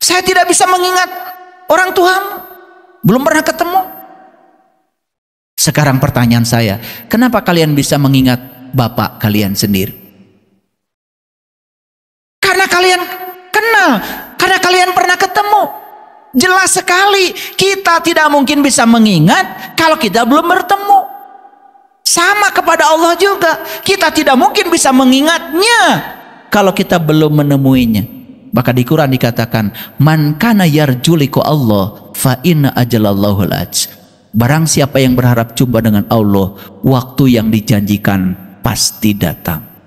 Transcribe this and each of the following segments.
Saya tidak bisa mengingat orang tuamu, belum pernah ketemu. Sekarang pertanyaan saya, kenapa kalian bisa mengingat bapak kalian sendiri? Karena kalian kenal, karena kalian pernah ketemu. Jelas sekali, kita tidak mungkin bisa mengingat kalau kita belum bertemu. Sama kepada Allah juga, kita tidak mungkin bisa mengingatnya kalau kita belum menemuinya. Maka di Quran dikatakan, man kana yarju liqa Allah fa inna ajalallahu la'at. Barang siapa yang berharap jumpa dengan Allah, waktu yang dijanjikan pasti datang.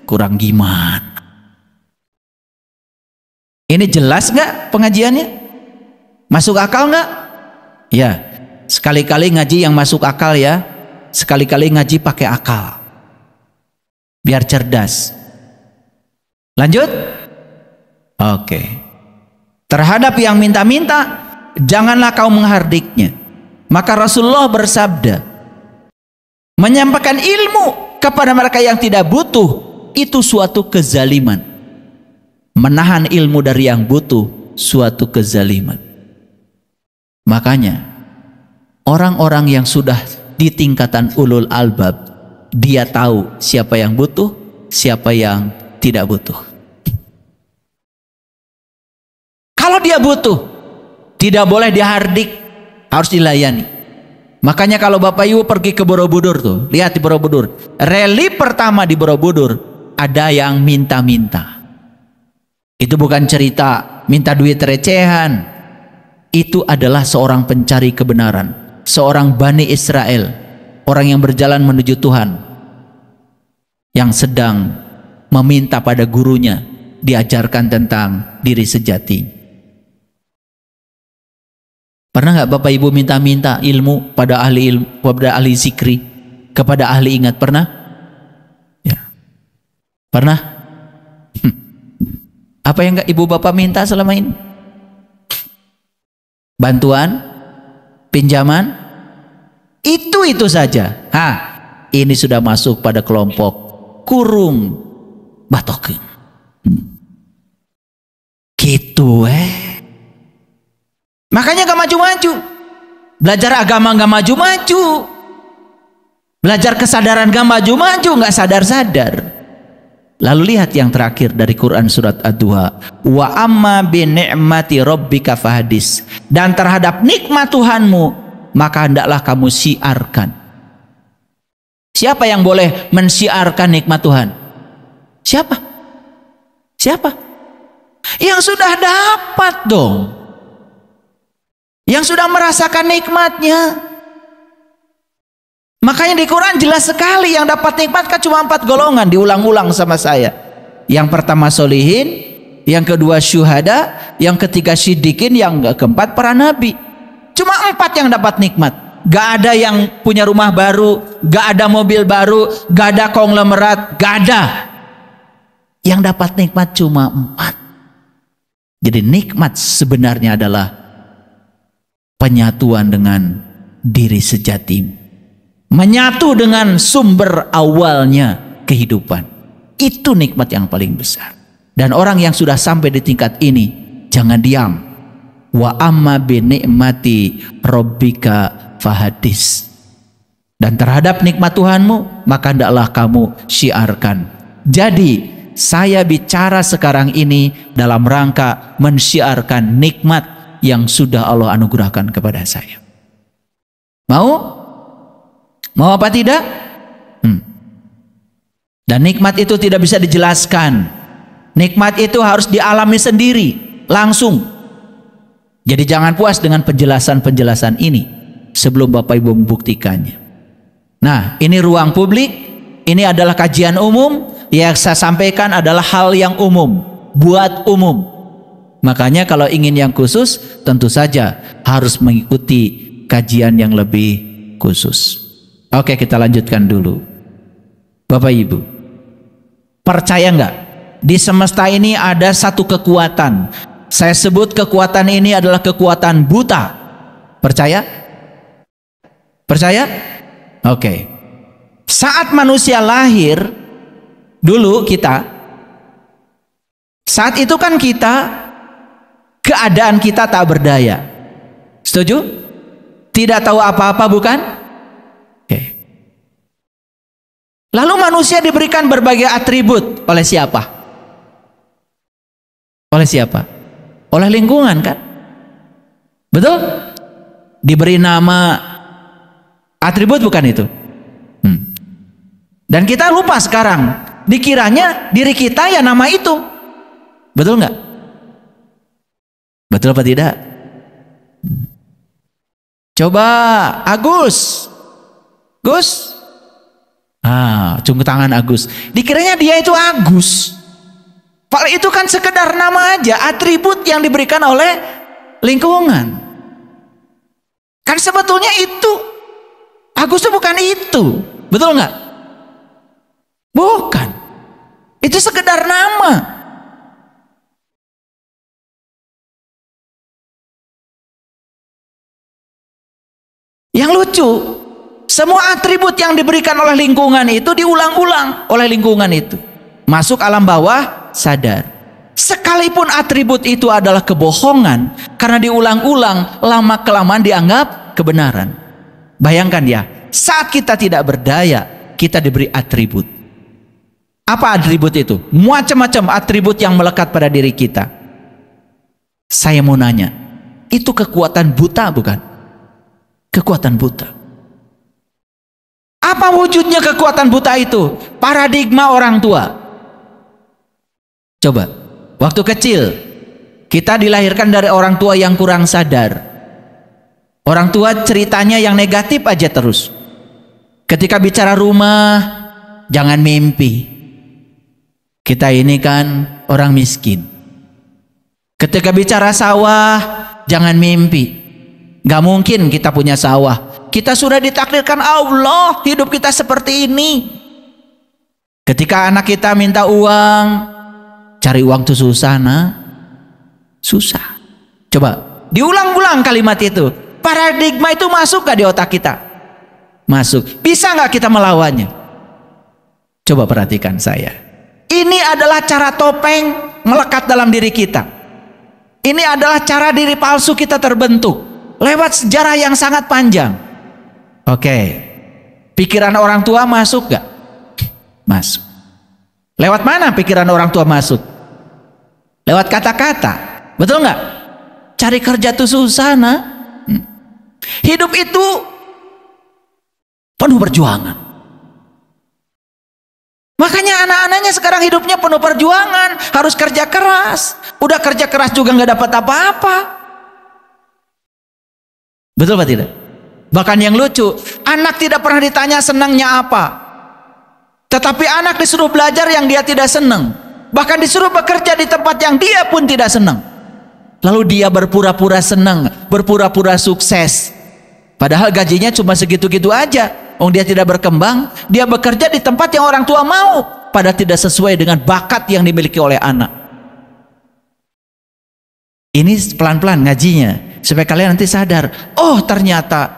Kurang gimana? Ini jelas nggak pengajiannya? Masuk akal nggak? Ya, sekali-kali ngaji yang masuk akal ya. Sekali-kali ngaji pakai akal, biar cerdas. Lanjut. Oke. Terhadap yang minta-minta, janganlah kau menghardiknya. Maka Rasulullah bersabda, menyampaikan ilmu kepada mereka yang tidak butuh itu suatu kezaliman. Menahan ilmu dari yang butuh suatu kezaliman. Makanya orang-orang yang sudah di tingkatan ulul albab, dia tahu siapa yang butuh, siapa yang tidak butuh. Kalau dia butuh, tidak boleh dihardik, harus dilayani. Makanya kalau Bapak Ibu pergi ke Borobudur tuh, lihat di Borobudur, rally pertama di Borobudur ada yang minta-minta. Itu bukan cerita minta duit recehan. Itu adalah seorang pencari kebenaran, seorang Bani Israel, orang yang berjalan menuju Tuhan, yang sedang meminta pada gurunya diajarkan tentang diri sejati. Pernah nggak Bapak Ibu minta-minta ilmu pada ahli ilmu, kepada ahli zikri, kepada ahli ingat? Pernah? Ya. Pernah? Apa yang nggak Ibu Bapak minta selama ini? Bantuan? Pinjaman? Itu saja. Ini sudah masuk pada kelompok kurung batokin. Gitu Makanya gak maju-maju. Belajar agama gak maju-maju. Belajar kesadaran gak maju-maju, gak sadar-sadar. Lalu lihat yang terakhir dari Quran surat Ad-Duha. Wa amma bi ni'mati rabbika fahdis. Dan terhadap nikmat Tuhanmu, maka hendaklah kamu siarkan. Siapa yang boleh mensiarkan nikmat Tuhan? Siapa? Siapa? Yang sudah dapat dong. Yang sudah merasakan nikmatnya. Makanya di Quran jelas sekali yang dapat nikmat kan cuma 4 golongan, diulang-ulang sama saya. Yang pertama solihin, yang kedua syuhada, yang ketiga siddiqin, yang keempat para nabi. Cuma 4 yang dapat nikmat. Gak ada yang punya rumah baru, gak ada mobil baru, gak ada konglomerat, gak ada. Yang dapat nikmat cuma 4. Jadi nikmat sebenarnya adalah penyatuan dengan diri sejati, menyatu dengan sumber awalnya kehidupan. Itu nikmat yang paling besar. Dan orang yang sudah sampai di tingkat ini, jangan diam. Wa amma bi ni'mati rabbika fahadis. Dan terhadap nikmat Tuhanmu, maka hendaklah kamu syiarkan. Jadi saya bicara sekarang ini dalam rangka mensyiarkan nikmat yang sudah Allah anugerahkan kepada saya. Mau? Mau apa tidak? Dan nikmat itu tidak bisa dijelaskan. Nikmat itu harus dialami sendiri, langsung. Jadi jangan puas dengan penjelasan-penjelasan ini sebelum Bapak Ibu membuktikannya. Nah, ini ruang publik, ini adalah kajian umum. Yang saya sampaikan adalah hal yang umum, buat umum. Makanya kalau ingin yang khusus, tentu saja harus mengikuti kajian yang lebih khusus. Oke, kita lanjutkan dulu. Bapak Ibu, percaya nggak? Di semesta ini ada satu kekuatan. Saya sebut kekuatan ini adalah kekuatan buta. Percaya? Percaya? Oke. Saat manusia lahir, dulu kita, saat itu kan kita keadaan kita tak berdaya. Setuju? Tidak tahu apa-apa, bukan? Oke. Lalu manusia diberikan berbagai atribut oleh siapa? Oleh siapa? Oleh lingkungan, kan? Betul? Diberi nama, atribut bukan itu? Dan kita lupa sekarang, dikiranya diri kita ya nama itu. Betul nggak? Betul apa tidak? Coba Agus. Gus. Cium tangan Agus. Dikiranya dia itu Agus. Padahal itu kan sekedar nama aja, atribut yang diberikan oleh lingkungan. Kan sebetulnya itu Agus itu bukan itu. Betul nggak? Bukan. Itu sekedar nama. Yang lucu, semua atribut yang diberikan oleh lingkungan itu diulang-ulang oleh lingkungan itu. Masuk alam bawah sadar. Sekalipun atribut itu adalah kebohongan, karena diulang-ulang, lama-kelamaan dianggap kebenaran. Bayangkan ya, saat kita tidak berdaya, kita diberi atribut. Apa atribut itu? Macam-macam atribut yang melekat pada diri kita. Saya mau nanya, itu kekuatan buta bukan? Kekuatan buta. Apa wujudnya kekuatan buta itu? Paradigma orang tua. Coba, waktu kecil kita dilahirkan dari orang tua yang kurang sadar. Orang tua ceritanya yang negatif aja terus. Ketika bicara rumah, jangan mimpi. Kita ini kan orang miskin. Ketika bicara sawah, jangan mimpi. Gak mungkin kita punya sawah. Kita sudah ditakdirkan Allah, hidup kita seperti ini. Ketika anak kita minta uang, cari uang itu susah, nah. Susah. Coba, diulang-ulang kalimat itu. Paradigma itu masuk gak di otak kita? Masuk. Bisa gak kita melawannya? Coba perhatikan saya. Ini adalah cara topeng melekat dalam diri kita. Ini adalah cara diri palsu kita terbentuk lewat sejarah yang sangat panjang. Oke. Pikiran orang tua masuk gak? Masuk. Lewat mana pikiran orang tua masuk? Lewat kata-kata. Betul gak? Cari kerja tuh susah, nah. Hidup itu penuh perjuangan. Makanya anak-anaknya sekarang hidupnya penuh perjuangan, harus kerja keras. Udah kerja keras juga nggak dapat apa-apa. Betul apa tidak? Bahkan yang lucu, anak tidak pernah ditanya senangnya apa. Tetapi anak disuruh belajar yang dia tidak senang. Bahkan disuruh bekerja di tempat yang dia pun tidak senang. Lalu dia berpura-pura senang, berpura-pura sukses. Padahal gajinya cuma segitu-gitu aja. Dia tidak berkembang, dia bekerja di tempat yang orang tua mau, padahal tidak sesuai dengan bakat yang dimiliki oleh anak. Ini pelan-pelan ngajinya, supaya kalian nanti sadar, oh ternyata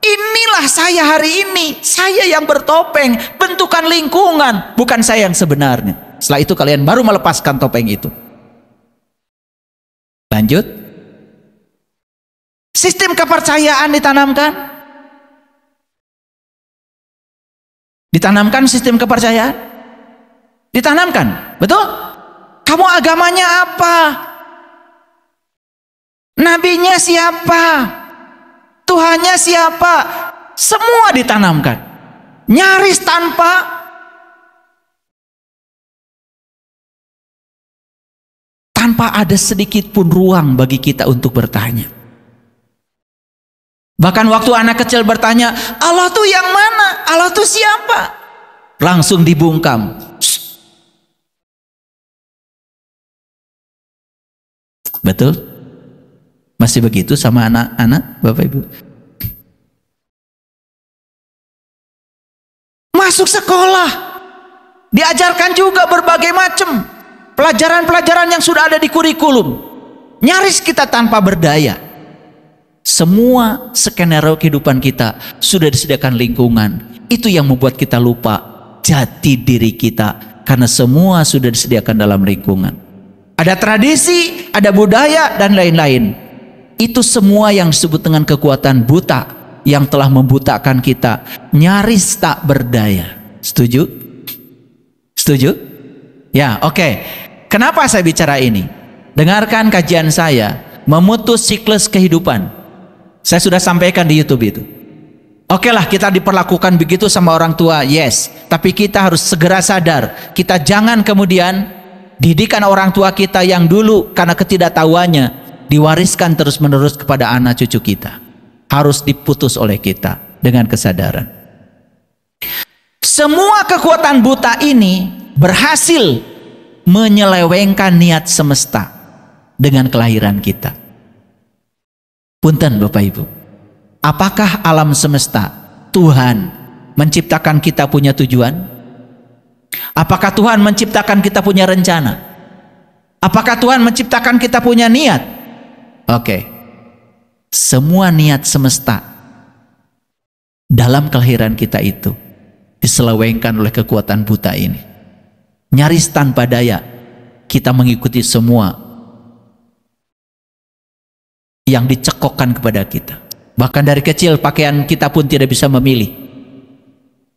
inilah saya hari ini, saya yang bertopeng, bentukan lingkungan, bukan saya yang sebenarnya. Setelah itu kalian baru melepaskan topeng itu. Lanjut. Sistem kepercayaan ditanamkan. Ditanamkan sistem kepercayaan. Ditanamkan, betul? Kamu agamanya apa? Nabinya siapa? Tuhannya siapa? Semua ditanamkan. Nyaris tanpa ada sedikit pun ruang bagi kita untuk bertanya. Bahkan waktu anak kecil bertanya, Allah tuh yang mana? Allah tuh siapa? Langsung dibungkam. Shh. Betul? Masih begitu sama anak-anak, Bapak Ibu? Masuk sekolah, diajarkan juga berbagai macam pelajaran-pelajaran yang sudah ada di kurikulum. Nyaris kita tanpa berdaya. Semua skenario kehidupan kita sudah disediakan lingkungan. Itu yang membuat kita lupa jati diri kita, karena semua sudah disediakan dalam lingkungan. ada tradisi, ada budaya, dan lain-lain. Itu semua yang disebut dengan kekuatan buta yang telah membutakan kita, nyaris tak berdaya. Setuju? Setuju? Ya, oke. Kenapa saya bicara ini? Dengarkan kajian saya, memutus siklus kehidupan. Saya sudah sampaikan di YouTube itu. Oke lah, kita diperlakukan begitu sama orang tua, yes. Tapi kita harus segera sadar, kita jangan kemudian didikan orang tua kita yang dulu karena ketidaktahuannya diwariskan terus-menerus kepada anak cucu kita. Harus diputus oleh kita dengan kesadaran. Semua kekuatan buta ini berhasil menyelewengkan niat semesta dengan kelahiran kita. Punten Bapak Ibu, apakah alam semesta, Tuhan menciptakan kita punya tujuan? Apakah Tuhan menciptakan kita punya rencana? Apakah Tuhan menciptakan kita punya niat? Oke. Semua niat semesta dalam kelahiran kita itu diselewengkan oleh kekuatan buta ini. Nyaris tanpa daya kita mengikuti semua yang dicekokkan kepada kita. Bahkan dari kecil pakaian kita pun tidak bisa memilih.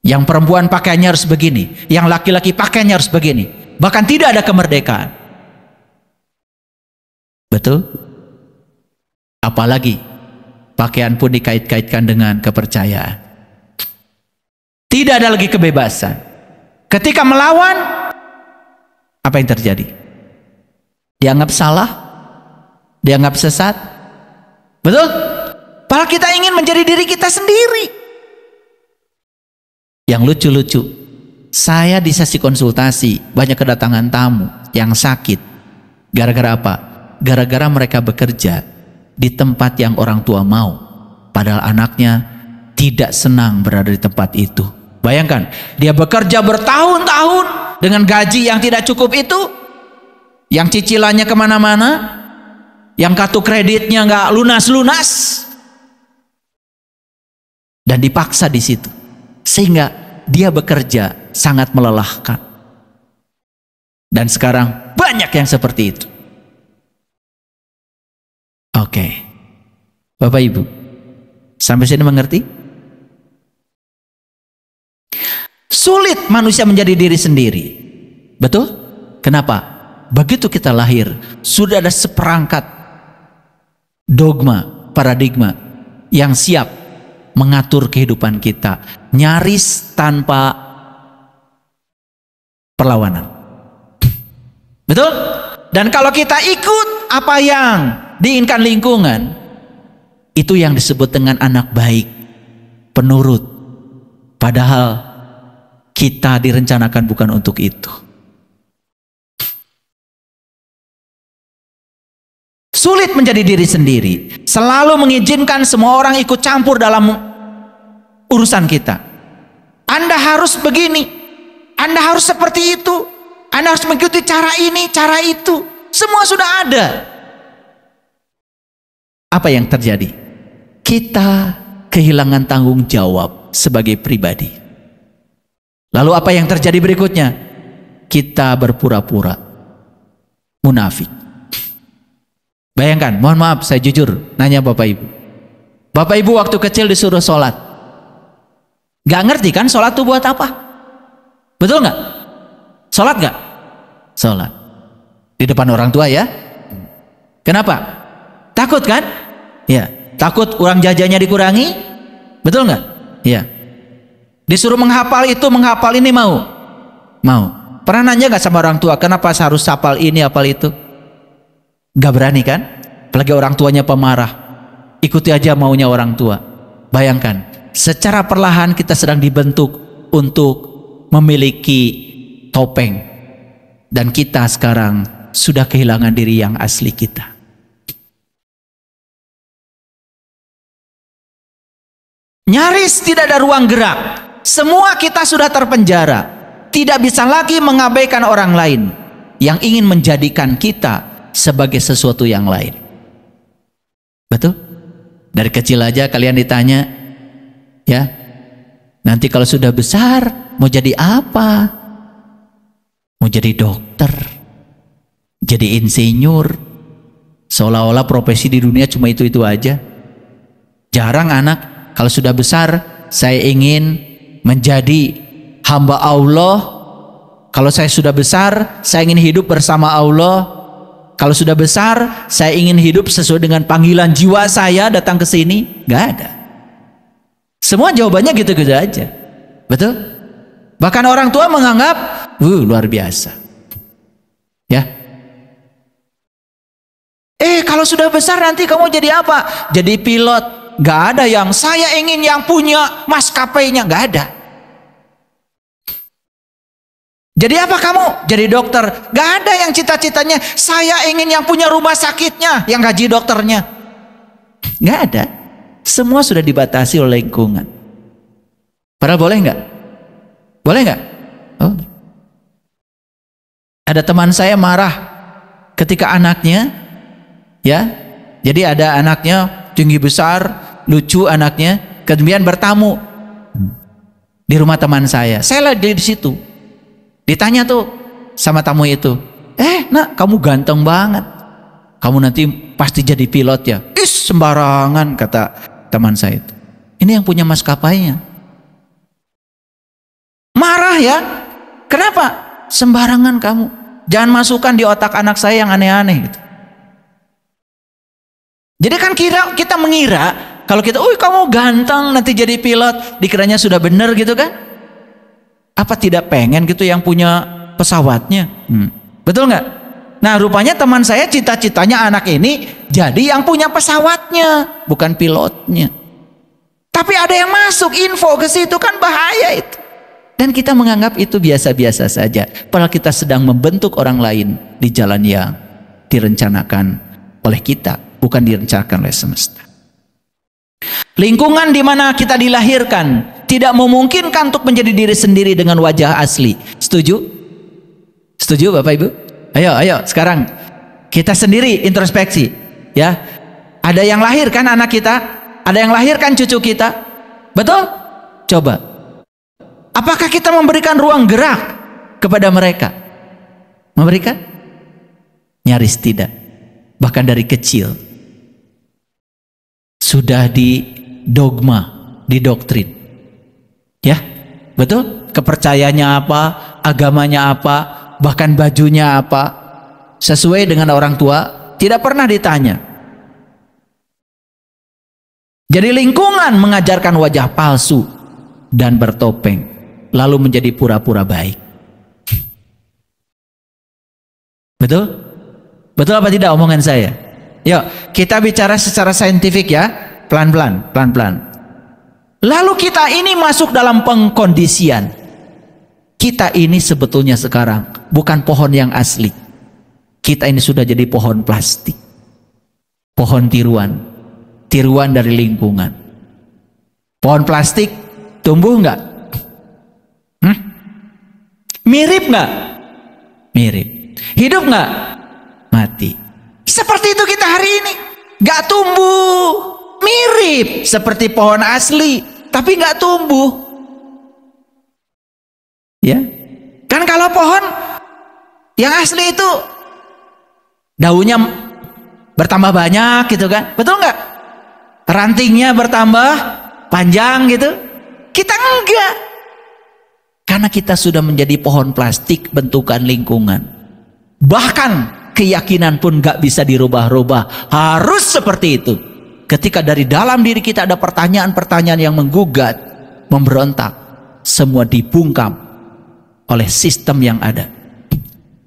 Yang perempuan pakaiannya harus begini, yang laki-laki pakaiannya harus begini. Bahkan tidak ada kemerdekaan. Betul? Apalagi pakaian pun dikait-kaitkan dengan kepercayaan. Tidak ada lagi kebebasan. Ketika melawan, apa yang terjadi? Dianggap salah, dianggap sesat. Betul? Padahal kita ingin menjadi diri kita sendiri. Yang lucu-lucu, saya di sesi konsultasi banyak kedatangan tamu yang sakit. Gara-gara apa? Gara-gara mereka bekerja di tempat yang orang tua mau, padahal anaknya tidak senang berada di tempat itu. Bayangkan, dia bekerja bertahun-tahun dengan gaji yang tidak cukup itu, yang cicilannya kemana-mana, yang kartu kreditnya nggak lunas-lunas, dan dipaksa di situ, sehingga dia bekerja sangat melelahkan. Dan sekarang banyak yang seperti itu. Oke, Bapak Ibu, sampai sini mengerti? Sulit manusia menjadi diri sendiri. Betul? Kenapa? Begitu kita lahir, sudah ada seperangkat dogma, paradigma yang siap mengatur kehidupan kita, nyaris tanpa perlawanan. Betul? Dan kalau kita ikut apa yang diinginkan lingkungan, itu yang disebut dengan anak baik, penurut. Padahal kita direncanakan bukan untuk itu. Sulit menjadi diri sendiri, selalu mengizinkan semua orang ikut campur dalam urusan kita. Anda harus begini, Anda harus seperti itu, Anda harus mengikuti cara ini, cara itu. Semua sudah ada. Apa yang terjadi? Kita kehilangan tanggung jawab sebagai pribadi. Lalu apa yang terjadi berikutnya? Kita berpura-pura munafik. Bayangkan, mohon maaf saya jujur nanya Bapak Ibu. Bapak Ibu waktu kecil disuruh sholat, gak ngerti kan sholat itu buat apa? Betul gak? Sholat gak? Sholat di depan orang tua ya. Kenapa? Takut kan? Ya, takut uang jajannya dikurangi. Betul gak? Ya. Disuruh menghafal itu, menghafal ini, mau? Mau. Pernah nanya gak sama orang tua, kenapa harus hafal ini, hafal itu? Gak berani kan? Apalagi orang tuanya pemarah. Ikuti aja maunya orang tua. Bayangkan, secara perlahan kita sedang dibentuk untuk memiliki topeng. Dan kita sekarang sudah kehilangan diri yang asli kita. Nyaris tidak ada ruang gerak. Semua kita sudah terpenjara. Tidak bisa lagi mengabaikan orang lain yang ingin menjadikan kita sebagai sesuatu yang lain. Betul? Dari kecil aja kalian ditanya, ya, nanti kalau sudah besar mau jadi apa? Mau jadi dokter, jadi insinyur. Seolah-olah profesi di dunia cuma itu-itu aja. Jarang anak, kalau sudah besar, saya ingin menjadi hamba Allah. Kalau saya sudah besar, saya ingin hidup bersama Allah. Kalau sudah besar, saya ingin hidup sesuai dengan panggilan jiwa saya datang ke sini. Gak ada. Semua jawabannya gitu-gitu aja. Betul? Bahkan orang tua menganggap, luar biasa. Ya. Kalau sudah besar nanti kamu jadi apa? Jadi pilot. Gak ada yang saya ingin yang punya maskapainya. Gak ada. Jadi apa kamu? Jadi dokter. Gak ada yang cita-citanya saya ingin yang punya rumah sakitnya, yang gaji dokternya. Gak ada. Semua sudah dibatasi oleh lingkungan. Padahal boleh nggak? Boleh nggak? Oh. Ada teman saya marah ketika anaknya, ya, jadi ada anaknya tinggi besar, lucu anaknya, kemudian bertamu di rumah teman saya. Saya lagi di situ. Ditanya tuh sama tamu itu, nak kamu ganteng banget, kamu nanti pasti jadi pilot ya? Sembarangan, kata teman saya itu. Ini yang punya maskapainya. Marah ya? Kenapa? Sembarangan kamu. Jangan masukkan di otak anak saya yang aneh-aneh gitu. Jadi kan kita mengira kalau kita, kamu ganteng nanti jadi pilot, dikiranya sudah benar gitu kan? Apa tidak pengen gitu yang punya pesawatnya? Betul nggak? Nah rupanya teman saya cita-citanya anak ini jadi yang punya pesawatnya, bukan pilotnya. Tapi ada yang masuk info ke situ, kan bahaya itu. Dan kita menganggap itu biasa-biasa saja. Padahal kita sedang membentuk orang lain di jalan yang direncanakan oleh kita, bukan direncanakan oleh semesta. Lingkungan di mana kita dilahirkan tidak memungkinkan untuk menjadi diri sendiri dengan wajah asli. Setuju? Setuju Bapak Ibu? Ayo sekarang kita sendiri introspeksi, ya. Ada yang lahir kan anak kita, ada yang lahir kan cucu kita, betul? Coba, apakah kita memberikan ruang gerak kepada mereka? Memberikan? Nyaris tidak. Bahkan dari kecil sudah didogma, didoktrin, ya, betul? Kepercayaannya apa, agamanya apa, bahkan bajunya apa, sesuai dengan orang tua, tidak pernah ditanya. Jadi lingkungan mengajarkan wajah palsu dan bertopeng, lalu menjadi pura-pura baik. Betul? Betul apa tidak omongan saya? Yuk kita bicara secara saintifik ya, pelan-pelan, pelan-pelan. Lalu kita ini masuk dalam pengkondisian. Kita ini sebetulnya sekarang bukan pohon yang asli. Kita ini sudah jadi pohon plastik, pohon tiruan, tiruan dari lingkungan. Pohon plastik tumbuh nggak? Mirip nggak? Mirip. Hidup nggak? Mati. Seperti itu kita hari ini, nggak tumbuh, mirip seperti pohon asli, tapi nggak tumbuh. Ya, kan kalau pohon yang asli itu daunnya bertambah banyak gitu kan, betul nggak? Rantingnya bertambah panjang gitu. Kita enggak, karena kita sudah menjadi pohon plastik bentukan lingkungan. Bahkan keyakinan pun gak bisa dirubah-rubah, harus seperti itu. Ketika dari dalam diri kita ada pertanyaan-pertanyaan yang menggugat, memberontak, semua dibungkam oleh sistem yang ada.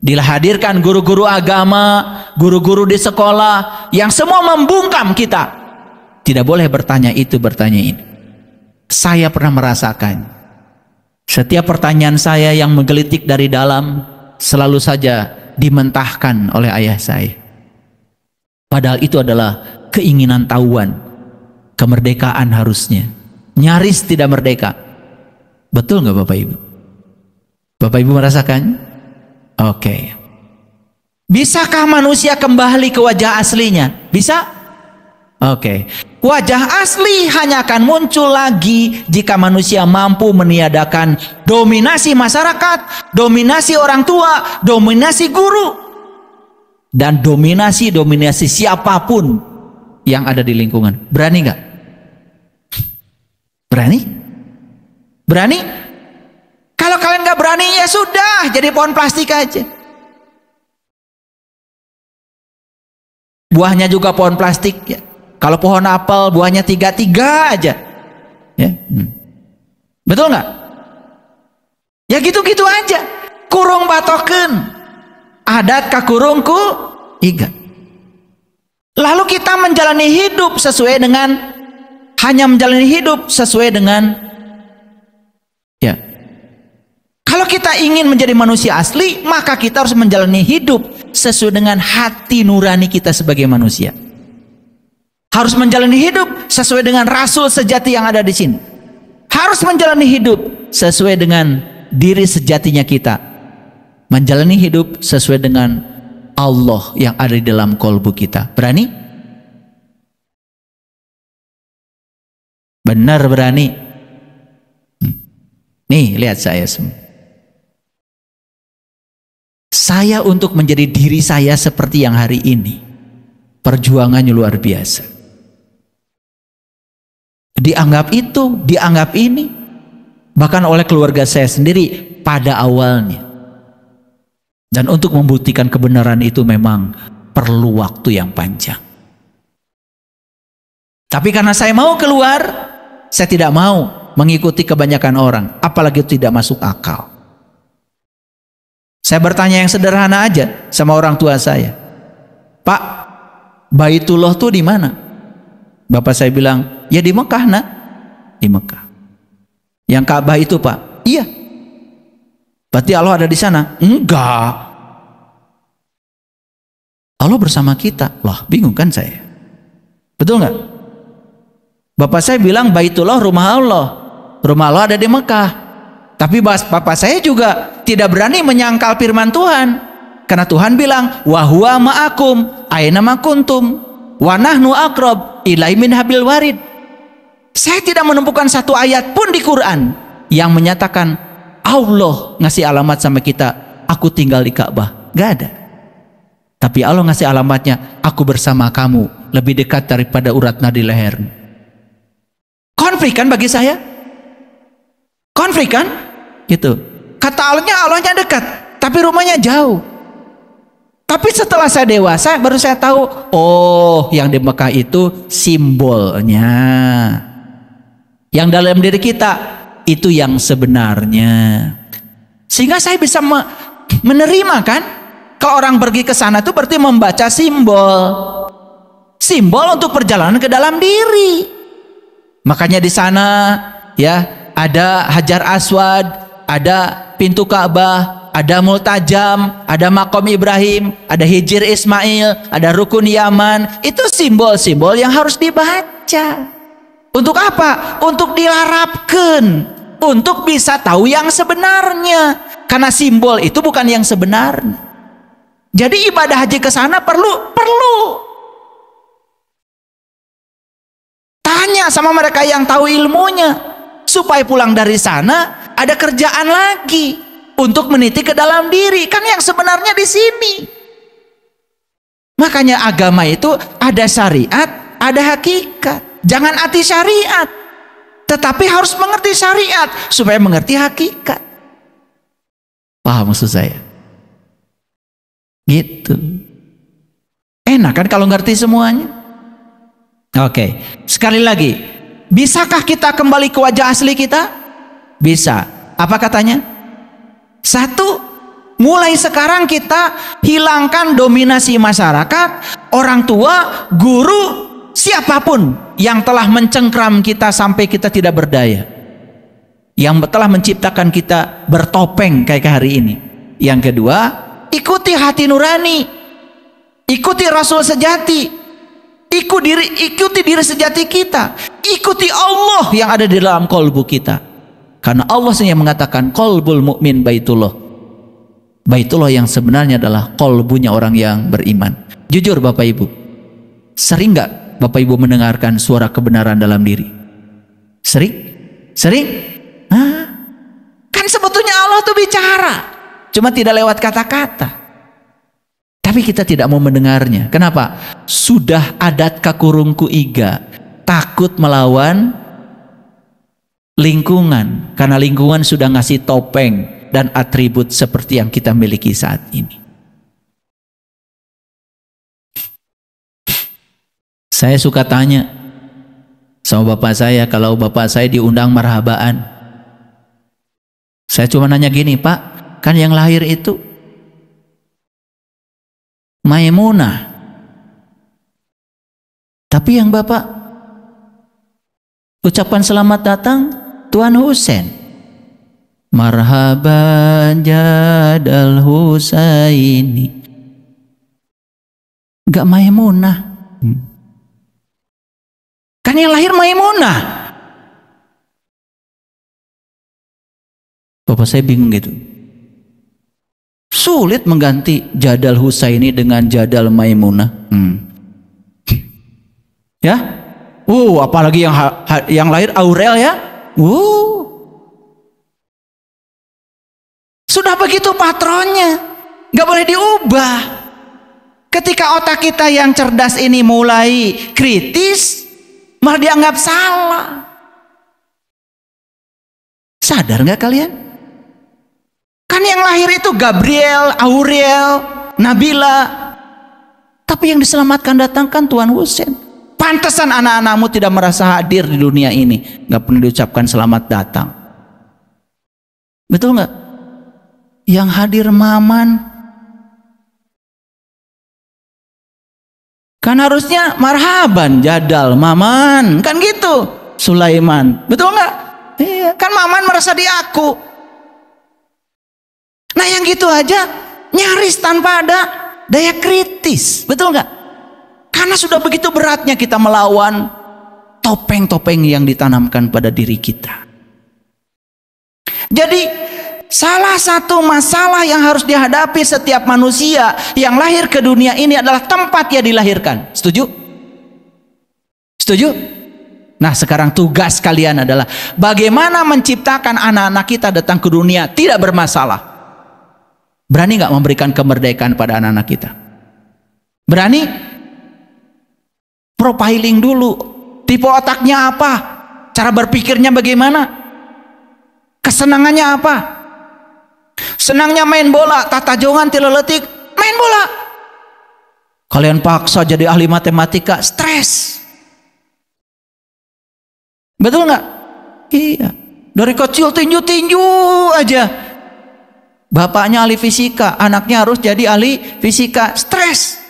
Dihadirkan guru-guru agama, guru-guru di sekolah yang semua membungkam kita. Tidak boleh bertanya itu, bertanya ini. Saya pernah merasakan, setiap pertanyaan saya yang menggelitik dari dalam selalu saja dimentahkan oleh ayah saya. Padahal itu adalah keinginan tahuan, kemerdekaan harusnya. Nyaris tidak merdeka. Betul nggak Bapak Ibu? Bapak Ibu merasakan? Oke. Bisakah manusia kembali ke wajah aslinya? Bisa? Oke. Wajah asli hanya akan muncul lagi jika manusia mampu meniadakan dominasi masyarakat, dominasi orang tua, dominasi guru. dan dominasi siapapun yang ada di lingkungan. Berani nggak? Berani? Berani? Kalau kalian nggak berani, ya sudah, jadi pohon plastik aja. Buahnya juga pohon plastik ya. Kalau pohon apel buahnya tiga aja ya. Betul nggak? Ya gitu-gitu aja. Kurung batoken adat kakurungku iga. Lalu kita menjalani hidup sesuai dengan, hanya menjalani hidup sesuai dengan ya. Kalau kita ingin menjadi manusia asli, maka kita harus menjalani hidup sesuai dengan hati nurani kita sebagai manusia. Harus menjalani hidup sesuai dengan rasul sejati yang ada di sini. Harus menjalani hidup sesuai dengan diri sejatinya kita. Menjalani hidup sesuai dengan Allah yang ada di dalam kolbu kita. Berani? Benar berani. Nih lihat saya semua. Saya untuk menjadi diri saya seperti yang hari ini, perjuangannya luar biasa. Dianggap itu, dianggap ini, bahkan oleh keluarga saya sendiri pada awalnya. Dan untuk membuktikan kebenaran itu memang perlu waktu yang panjang. Tapi karena saya mau keluar, saya tidak mau mengikuti kebanyakan orang, apalagi itu tidak masuk akal. Saya bertanya yang sederhana aja sama orang tua saya. Pak, Baitullah tuh di mana? Bapak saya bilang, ya di Mekah nak. Di Mekah. Yang Ka'bah itu Pak? Iya. Berarti Allah ada di sana? Enggak. Allah bersama kita. Lah bingung kan saya. Betul nggak? Bapak saya bilang Baitullah rumah Allah. Rumah Allah ada di Mekah. Tapi bapak saya juga tidak berani menyangkal firman Tuhan. Karena Tuhan bilang, wa huwa ma'akum aina ma kuntum wa nahnu aqrab ilaihi min hablil warid. Saya tidak menemukan satu ayat pun di Quran yang menyatakan Allah ngasih alamat sama kita, aku tinggal di Ka'bah. Gak ada. Tapi Allah ngasih alamatnya, aku bersama kamu, lebih dekat daripada urat nadi lehermu. Konflik kan bagi saya? Konflik kan? Gitu. Kata Allahnya dekat, tapi rumahnya jauh. Tapi setelah saya dewasa, baru saya tahu, oh yang di Mekah itu simbolnya. Yang dalam diri kita, itu yang sebenarnya. Sehingga saya bisa menerima kan, kalau orang pergi ke sana itu berarti membaca simbol. Simbol untuk perjalanan ke dalam diri. Makanya di sana ya ada Hajar Aswad, ada pintu Ka'bah, ada Multajam, ada Makom Ibrahim, ada Hijir Ismail, ada Rukun Yaman. Itu simbol-simbol yang harus dibaca. Untuk apa? Untuk dilarapkan, untuk bisa tahu yang sebenarnya. Karena simbol itu bukan yang sebenarnya. Jadi ibadah haji ke sana perlu. Tanya sama mereka yang tahu ilmunya, supaya pulang dari sana ada kerjaan lagi untuk meniti ke dalam diri. Kan yang sebenarnya di sini. Makanya agama itu ada syariat, ada hakikat. Jangan anti syariat, tetapi harus mengerti syariat supaya mengerti hakikat. Paham maksud saya? Gitu. Enak kan kalau ngerti semuanya? Oke, sekali lagi, bisakah kita kembali ke wajah asli kita? Bisa. Apa katanya? 1, mulai sekarang kita hilangkan dominasi masyarakat, orang tua, guru, siapapun yang telah mencengkram kita sampai kita tidak berdaya, yang telah menciptakan kita bertopeng kayak hari ini. Yang kedua, ikuti hati nurani, ikuti Rasul sejati, ikuti diri sejati kita, ikuti Allah yang ada di dalam kolbu kita. Karena Allah sendiri mengatakan kolbul mukmin baitullah. Baitullah yang sebenarnya adalah kolbunya orang yang beriman. Jujur Bapak Ibu, sering nggak Bapak Ibu mendengarkan suara kebenaran dalam diri? Sering? Sering? Hah? Kan sebetulnya Allah tuh bicara, cuma tidak lewat kata-kata. Tapi kita tidak mau mendengarnya. Kenapa? Sudah adat kakurungku iga, takut melawan lingkungan, karena lingkungan sudah ngasih topeng dan atribut seperti yang kita miliki saat ini. Saya suka tanya sama bapak saya, kalau bapak saya diundang marhabaan, saya cuma nanya gini, Pak, kan yang lahir itu Maimunah, tapi yang bapak ucapan selamat datang Tuan Husain. Marhaban jadal Husaini, enggak Maimunah. Kan yang lahir Maimunah. Bapak saya bingung gitu. Sulit mengganti jadal Husaini dengan jadal Maimunah. Ya? Apalagi yang lahir Aurel ya? Sudah begitu patronnya, nggak boleh diubah. Ketika otak kita yang cerdas ini mulai kritis, malah dianggap salah. Sadar nggak kalian? Kan yang lahir itu Gabriel, Aurel, Nabila, tapi yang diselamatkan datang kan Tuan Husain. Pantesan anak-anakmu tidak merasa hadir di dunia ini, nggak pernah diucapkan selamat datang. Betul nggak? Yang hadir Maman, kan harusnya marhaban jadal Maman, kan gitu. Sulaiman, betul nggak? Iya, kan Maman merasa diaku. Nah yang gitu aja nyaris tanpa ada daya kritis, betul nggak? Karena sudah begitu beratnya kita melawan topeng-topeng yang ditanamkan pada diri kita. Jadi salah satu masalah yang harus dihadapi setiap manusia yang lahir ke dunia ini adalah tempat dia dilahirkan. Setuju? Setuju? Nah sekarang tugas kalian adalah bagaimana menciptakan anak-anak kita datang ke dunia tidak bermasalah. Berani nggak memberikan kemerdekaan pada anak-anak kita? Berani? Profiling dulu, tipe otaknya apa, cara berpikirnya bagaimana, kesenangannya apa. Senangnya main bola, tata jongan tileletik, main bola. Kalian paksa jadi ahli matematika, stres. Betul nggak? Iya. Dari kecil tinju-tinju aja. Bapaknya ahli fisika, anaknya harus jadi ahli fisika, stres.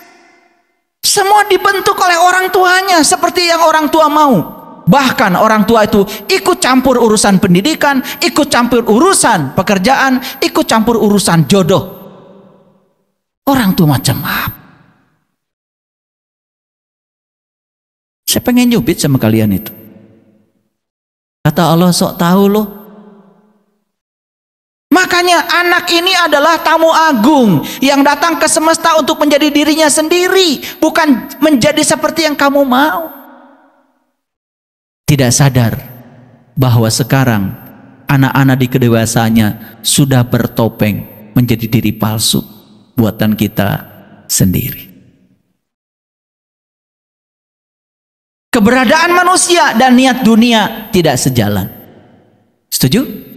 Semua dibentuk oleh orang tuanya seperti yang orang tua mau. Bahkan orang tua itu ikut campur urusan pendidikan, ikut campur urusan pekerjaan, ikut campur urusan jodoh. Orang tua macam apa? Saya pengen nyubit sama kalian itu. Kata Allah, sok tahu loh. Makanya anak ini adalah tamu agung yang datang ke semesta untuk menjadi dirinya sendiri, bukan menjadi seperti yang kamu mau. Tidak sadar bahwa sekarang anak-anak di kedewasaannya sudah bertopeng menjadi diri palsu buatan kita sendiri. Keberadaan manusia dan niat dunia tidak sejalan. Setuju?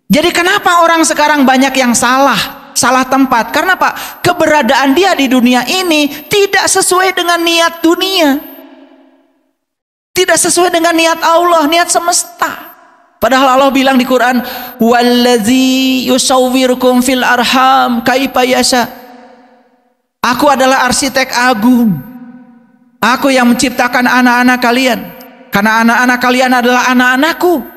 Jadi kenapa orang sekarang banyak yang salah tempat? Karena Pak, keberadaan dia di dunia ini tidak sesuai dengan niat dunia. Tidak sesuai dengan niat Allah, niat semesta. Padahal Allah bilang di Quran, "Wallazi yusawwirukum fil arham kaifa yasha." Aku adalah arsitek agung. Aku yang menciptakan anak-anak kalian. Karena anak-anak kalian adalah anak-anakku.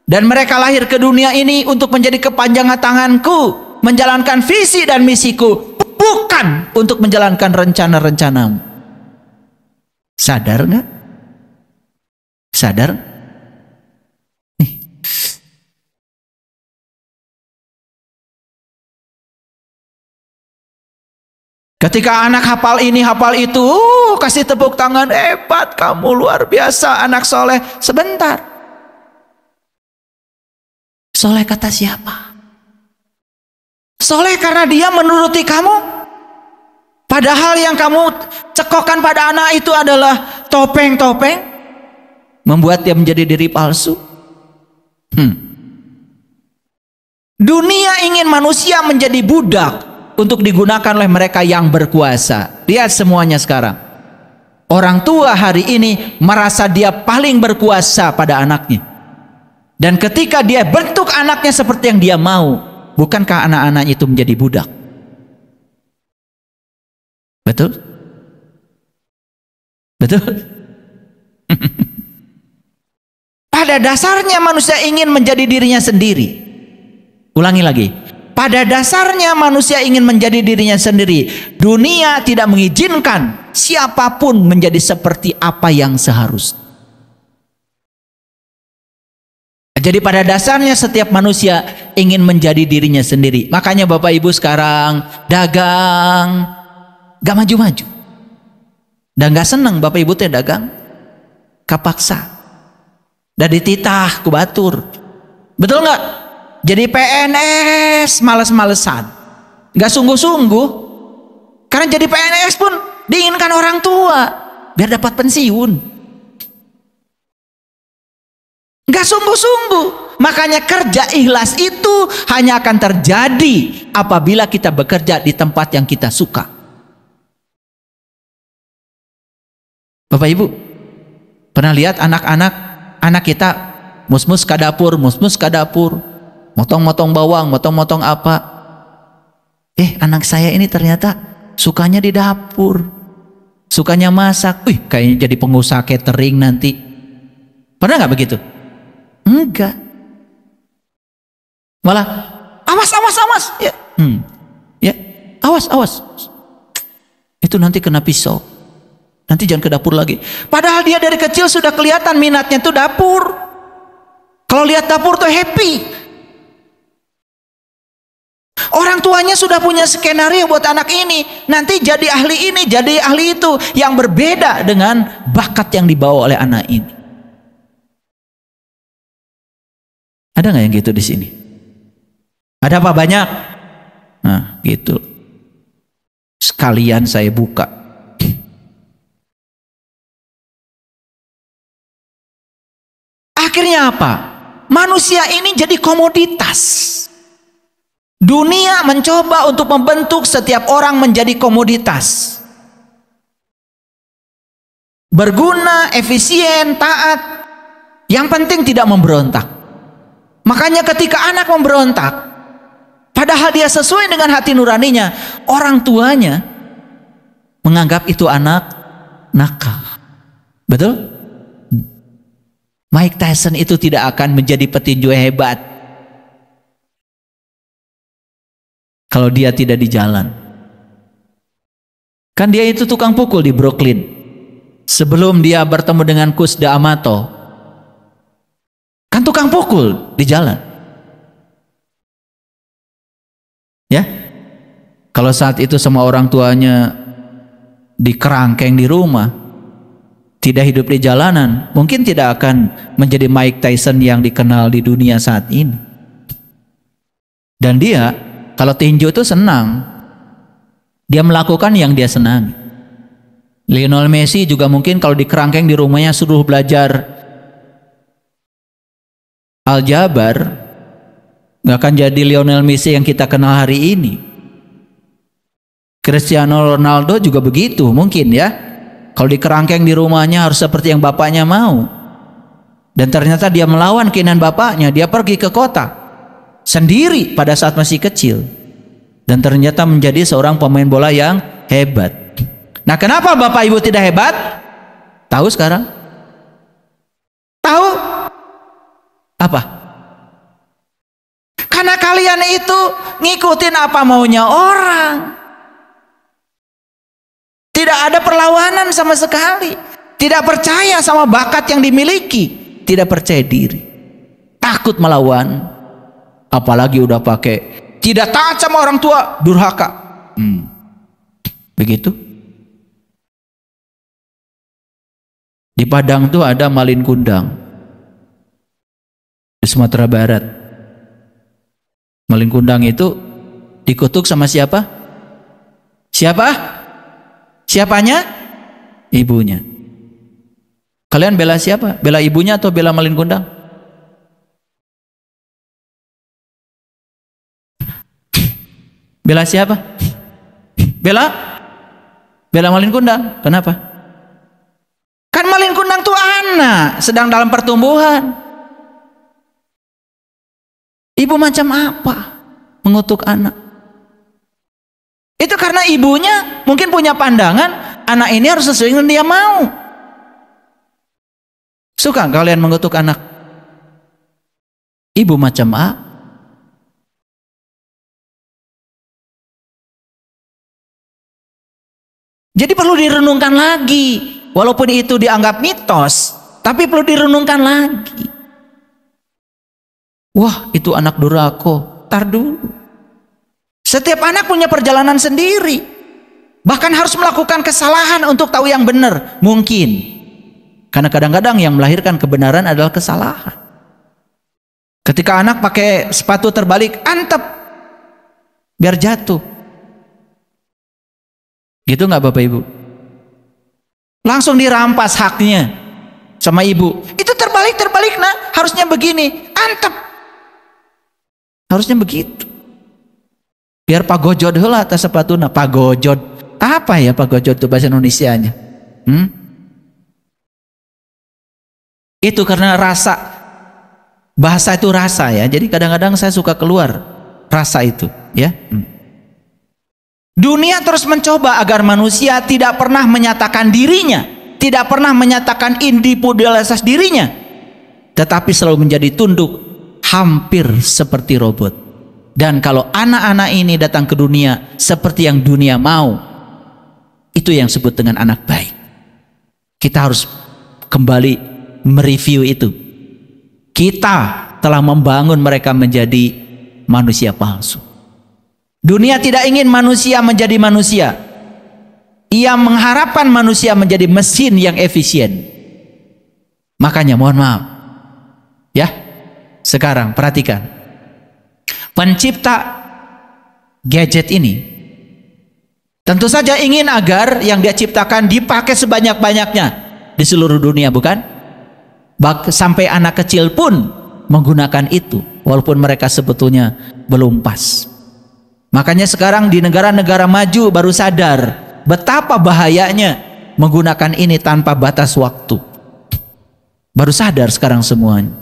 Dan mereka lahir ke dunia ini untuk menjadi kepanjangan tanganku, menjalankan visi dan misiku, bukan untuk menjalankan rencana-rencanamu. Sadar nggak? Sadar? Nih. Ketika anak hafal ini, hafal itu, kasih tepuk tangan, hebat kamu, luar biasa, anak soleh. Sebentar. Soleh kata siapa? Soleh karena dia menuruti kamu? Padahal yang kamu cekokkan pada anak itu adalah topeng-topeng, membuat dia menjadi diri palsu. Dunia ingin manusia menjadi budak untuk digunakan oleh mereka yang berkuasa. Lihat semuanya sekarang. Orang tua hari ini merasa dia paling berkuasa pada anaknya. Dan ketika dia bentuk anaknya seperti yang dia mau, bukankah anak-anaknya itu menjadi budak? Betul? Betul? Pada dasarnya manusia ingin menjadi dirinya sendiri. Ulangi lagi. Pada dasarnya manusia ingin menjadi dirinya sendiri. Dunia tidak mengizinkan siapapun menjadi seperti apa yang seharusnya. Jadi pada dasarnya setiap manusia ingin menjadi dirinya sendiri. Makanya Bapak Ibu sekarang dagang gak maju-maju. Dan gak seneng Bapak Ibu teh dagang kapaksa. Dan dititah ku batur. Betul gak? Jadi PNS males-malesan, gak sungguh-sungguh. Karena jadi PNS pun diinginkan orang tua biar dapat pensiun. Gak sungguh-sungguh. Makanya kerja ikhlas itu hanya akan terjadi apabila kita bekerja di tempat yang kita suka. Bapak Ibu pernah lihat anak kita mus-mus ke dapur, motong-motong bawang, motong-motong apa. Anak saya ini ternyata sukanya di dapur, sukanya masak. Kayaknya jadi pengusaha catering nanti. Pernah nggak begitu? Enggak. Malah awas. Ya, awas. Itu nanti kena pisau. Nanti jangan ke dapur lagi. Padahal dia dari kecil sudah kelihatan minatnya tuh dapur. Kalau lihat dapur tuh happy. Orang tuanya sudah punya skenario buat anak ini. Nanti jadi ahli ini, jadi ahli itu. Yang berbeda dengan bakat yang dibawa oleh anak ini. Ada nggak yang gitu di sini? Ada apa banyak? Nah, gitu. Sekalian saya buka. Akhirnya apa? Manusia ini jadi komoditas. Dunia mencoba untuk membentuk setiap orang menjadi komoditas. Berguna, efisien, taat. Yang penting tidak memberontak. Makanya ketika anak memberontak, padahal dia sesuai dengan hati nuraninya, orang tuanya menganggap itu anak nakal. Betul? Mike Tyson itu tidak akan menjadi petinju hebat kalau dia tidak di jalan. Kan dia itu tukang pukul di Brooklyn. Sebelum dia bertemu dengan Cus D'Amato, kan tukang pukul di jalan. Ya, kalau saat itu sama orang tuanya dikerangkeng di rumah, tidak hidup di jalanan, mungkin tidak akan menjadi Mike Tyson yang dikenal di dunia saat ini. Dan dia kalau tinju itu senang, dia melakukan yang dia senang. Lionel Messi juga mungkin kalau dikerangkeng di rumahnya suruh belajar aljabar, nggak akan jadi Lionel Messi yang kita kenal hari ini. Cristiano Ronaldo juga begitu mungkin ya. Kalau dikerangkeng di rumahnya harus seperti yang bapaknya mau. Dan ternyata dia melawan keinginan bapaknya. Dia pergi ke kota sendiri pada saat masih kecil. Dan ternyata menjadi seorang pemain bola yang hebat. Nah, kenapa Bapak Ibu tidak hebat? Tahu sekarang? Tahu? Apa? Karena kalian itu ngikutin apa maunya orang. Tidak ada perlawanan sama sekali. Tidak percaya sama bakat yang dimiliki. Tidak percaya diri. Takut melawan. Apalagi udah pakai tidak taat sama orang tua, durhaka. Begitu. Di Padang tuh ada Malin Kundang. Di Sumatera Barat. Malin Kundang itu dikutuk sama siapa? Siapa? Siapanya? Ibunya. Kalian bela siapa? Bela ibunya atau bela Malin Kundang? Bela siapa? Bela Malin Kundang. Kenapa? Kan Malin Kundang tuh anak sedang dalam pertumbuhan. Ibu macam apa mengutuk anak? Itu karena ibunya mungkin punya pandangan anak ini harus sesuai dengan dia mau. Suka kalian mengutuk anak? Ibu macam apa? Jadi perlu direnungkan lagi. Walaupun itu dianggap mitos, tapi perlu direnungkan lagi. Wah, itu anak durhaka. Tar dulu. Setiap anak punya perjalanan sendiri. Bahkan harus melakukan kesalahan untuk tahu yang benar. Mungkin. Karena kadang-kadang yang melahirkan kebenaran adalah kesalahan. Ketika anak pakai sepatu terbalik, antep. Biar jatuh. Gitu nggak Bapak Ibu? Langsung dirampas haknya sama ibu. Itu terbalik nah, harusnya begini, antep. Harusnya begitu. Biar pagojod heula atas sepatuna. Pagojod. Apa ya pagojod itu bahasa Indonesianya? Itu karena rasa. Bahasa itu rasa ya. Jadi kadang-kadang saya suka keluar rasa itu, ya. Dunia terus mencoba agar manusia tidak pernah menyatakan dirinya, tidak pernah menyatakan individualitas dirinya, tetapi selalu menjadi tunduk, hampir seperti robot. Dan kalau anak-anak ini datang ke dunia seperti yang dunia mau, itu yang disebut dengan anak baik. Kita harus kembali mereview itu. Kita telah membangun mereka menjadi manusia palsu. Dunia tidak ingin manusia menjadi manusia. Ia mengharapkan manusia menjadi mesin yang efisien. Makanya mohon maaf. Ya. Sekarang perhatikan. Pencipta gadget ini tentu saja ingin agar yang dia ciptakan dipakai sebanyak-banyaknya di seluruh dunia, bukan? Sampai anak kecil pun menggunakan itu walaupun mereka sebetulnya belum pas. Makanya sekarang di negara-negara maju baru sadar betapa bahayanya menggunakan ini tanpa batas waktu. Baru sadar sekarang semuanya.